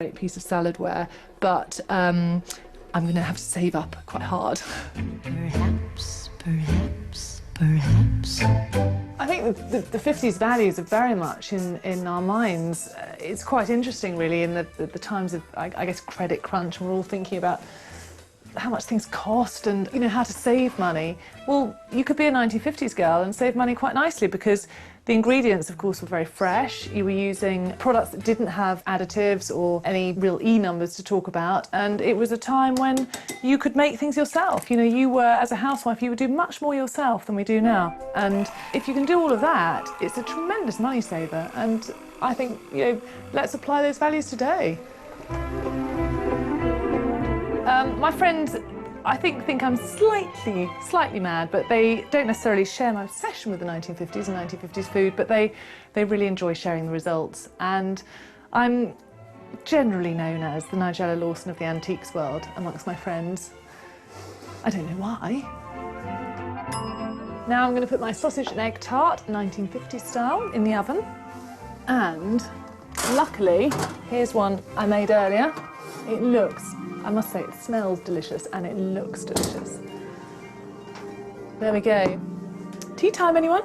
great piece of saladware, but I'm going to have to save up quite hard. Perhaps. I think the 50s values are very much in our minds. It's quite interesting, really, in the times of, I guess, credit crunch, and we're all thinking about how much things cost and, you know, how to save money. Well, you could be a 1950s girl and save money quite nicely because the ingredients, of course, were very fresh. You were using products that didn't have additives or any real E numbers to talk about, and it was a time when you could make things yourself. You know, you were, as a housewife, you would do much more yourself than we do now. And if you can do all of that, it's a tremendous money saver. And I think, you know, let's apply those values today. My friends, I think I'm slightly mad, but they don't necessarily share my obsession with the 1950s and 1950s food, but they really enjoy sharing the results. And I'm generally known as the Nigella Lawson of the antiques world amongst my friends. I don't know why. Now I'm going to put my sausage and egg tart, 1950s style, in the oven. And luckily, here's one I made earlier. It looks, I must say, it smells delicious and it looks delicious. There we go. Tea time, anyone?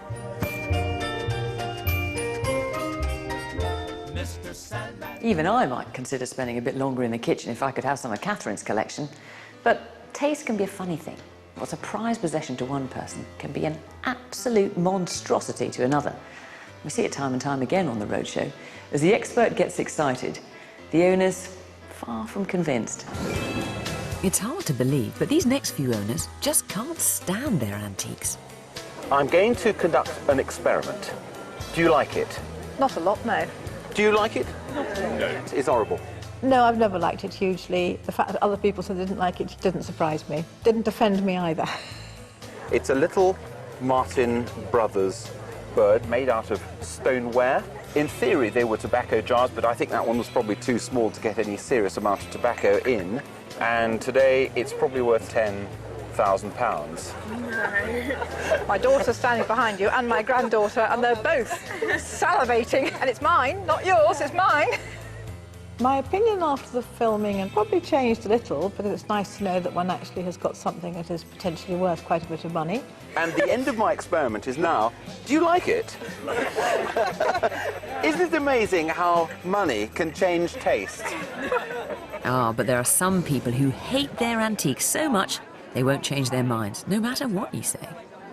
Even I might consider spending a bit longer in the kitchen if I could have some of Catherine's collection. But taste can be a funny thing. What's a prized possession to one person can be an absolute monstrosity to another. We see it time and time again on the roadshow. As the expert gets excited, the owner's far from convinced. It's hard to believe, but these next few owners just can't stand their antiques. I'm going to conduct an experiment. Do you like it? Not a lot, no. Do you like it? No. It's horrible. No, I've never liked it hugely. The fact that other people said they didn't like it didn't surprise me. Didn't offend me either. It's a little Martin Brothers bird made out of stoneware. In theory, they were tobacco jars, but I think that one was probably too small to get any serious amount of tobacco in. And today, it's probably worth £10,000. My daughter's standing behind you and my granddaughter, and they're both salivating. And it's mine, not yours, it's mine. My opinion after the filming had probably changed a little, but it's nice to know that one actually has got something that is potentially worth quite a bit of money. And the end of my experiment is now, do you like it? Isn't it amazing how money can change taste? Ah, but there are some people who hate their antiques so much they won't change their minds, no matter what you say.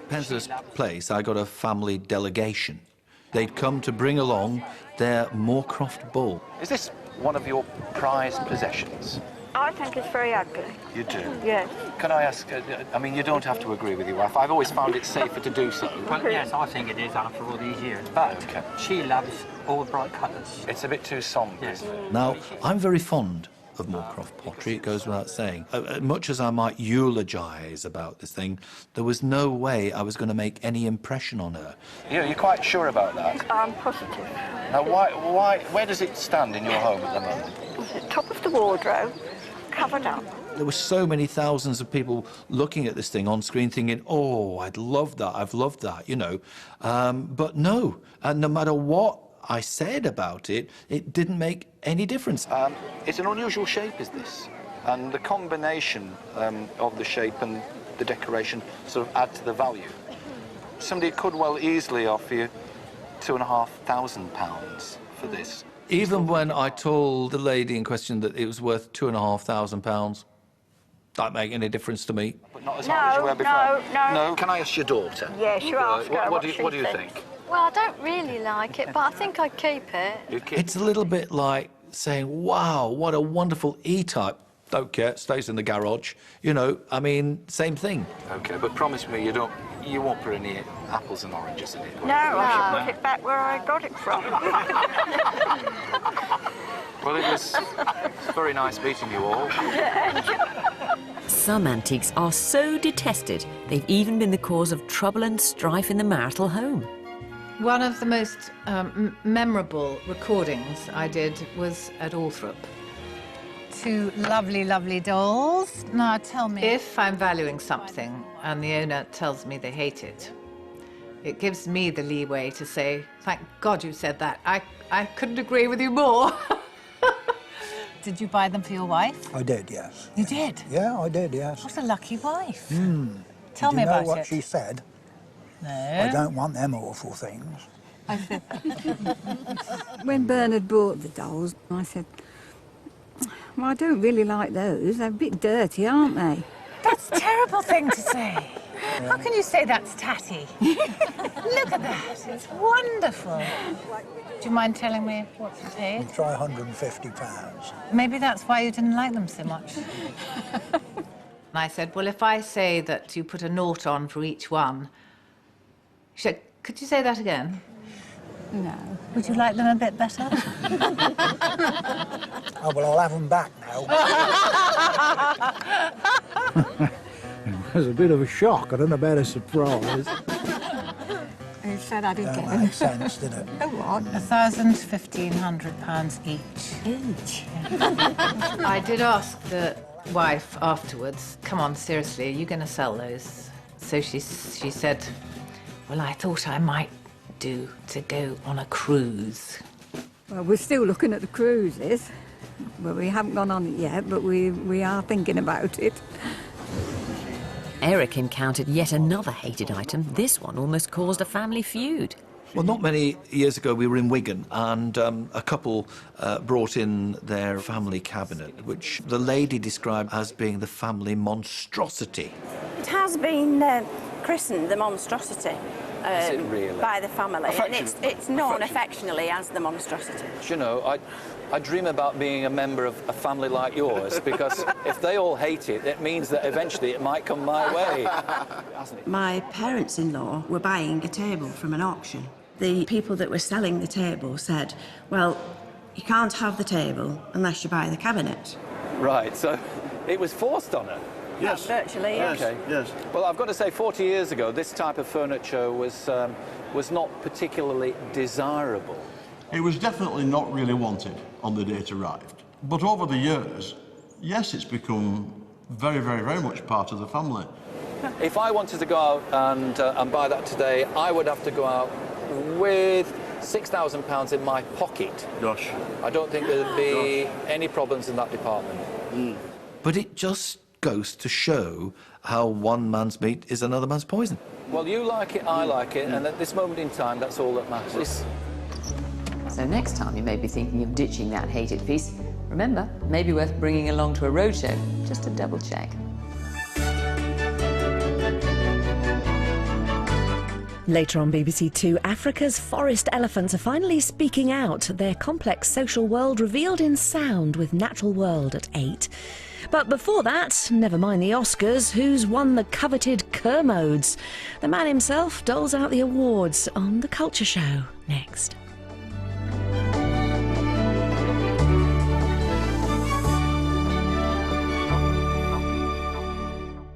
Penshurst Place, I got a family delegation. They'd come to bring along their Moorcroft bull. Is this one of your prized possessions? I think it's very ugly. You do? Yes. Can I ask, I mean, you don't have to agree with your wife. I've always found it safer to do so. Well, yes, I think it is after all these years. But okay. She loves all bright colours. It's a bit too sombre. Yes. Now, I'm very fond of Moorcroft pottery, it goes without saying. Much as I might eulogise about this thing, there was no way I was going to make any impression on her. You're quite sure about that? I'm positive. Now, where does it stand in your home at the moment? Was it top of the wardrobe, covered up? There were so many thousands of people looking at this thing on screen thinking, oh, I'd love that, I've loved that, you know. But no, and no matter what I said about it, it didn't make any difference. It's an unusual shape, is this? And the combination of the shape and the decoration sort of add to the value. Somebody could well easily offer you £2,500 for this. Even when I told the lady in question that it was worth £2,500, that make any difference to me? But not as high as you were before. No. Can I ask your daughter? Yes, you ask her what do you think? Well, I don't really like it, but I think I'd keep it. It's a little bit like saying, wow, what a wonderful E-type. Don't care, stays in the garage. You know, I mean, same thing. OK, but promise me you won't put any apples and oranges in it. No, I should put it back where I got it from. Well, it was very nice meeting you all. Some antiques are so detested, they've even been the cause of trouble and strife in the marital home. One of the most memorable recordings I did was at Althorp. Two lovely, lovely dolls. Now, tell me. If I'm valuing something and the owner tells me they hate it, it gives me the leeway to say, thank God you said that. I couldn't agree with you more. Did you buy them for your wife? I did, yes. You did? Yeah, I did, yes. What a lucky wife. Tell me about you know what it. she said? No. I don't want them awful things. When Bernard bought the dolls, I said, well, I don't really like those. They're a bit dirty, aren't they? That's a terrible thing to say. How can you say that's tatty? Look at that. It's wonderful. Do you mind telling me what you paid? You try £150. Maybe that's why you didn't like them so much. And I said, well, if I say that you put a nought on for each one... She said, could you say that again? No. Would you like them a bit better? Oh, well, I'll have them back now. It was a bit of a shock. I don't know about a surprise. You said I didn't get That them. made sense, didn't it? Oh, what? £1,500 each. Each? I did ask the wife afterwards, come on, seriously, are you going to sell those? So she said, well, I thought I might do to go on a cruise. Well, we're still looking at the cruises. Well, we haven't gone on it yet, but we are thinking about it. Eric encountered yet another hated item. This one almost caused a family feud. Well, not many years ago, we were in Wigan, and a couple brought in their family cabinet, which the lady described as being the family monstrosity. It has been christened the monstrosity by the family, and it's known affectionately as the monstrosity. You know, I dream about being a member of a family like yours, because if they all hate it, it means that eventually it might come my way. My parents-in-law were buying a table from an auction. The people that were selling the table said, well, you can't have the table unless you buy the cabinet. Right, so it was forced on her? Yes. Virtually, yes. Okay. Yes. Well, I've got to say, 40 years ago, this type of furniture was not particularly desirable. It was definitely not really wanted on the day it arrived. But over the years, yes, it's become very, very, very much part of the family. If I wanted to go out and buy that today, I would have to go out with £6,000 in my pocket. Gosh. I don't think there'd be any problems in that department. But it just goes to show how one man's meat is another man's poison. Well, you like it, I like it, and at this moment in time, that's all that matters. So next time you may be thinking of ditching that hated piece, remember, maybe worth bringing along to a roadshow, just to double check. Later on BBC Two, Africa's forest elephants are finally speaking out. Their complex social world revealed in sound with Natural World at 8. But before that, never mind the Oscars, who's won the coveted Kermodes? The man himself doles out the awards on The Culture Show next.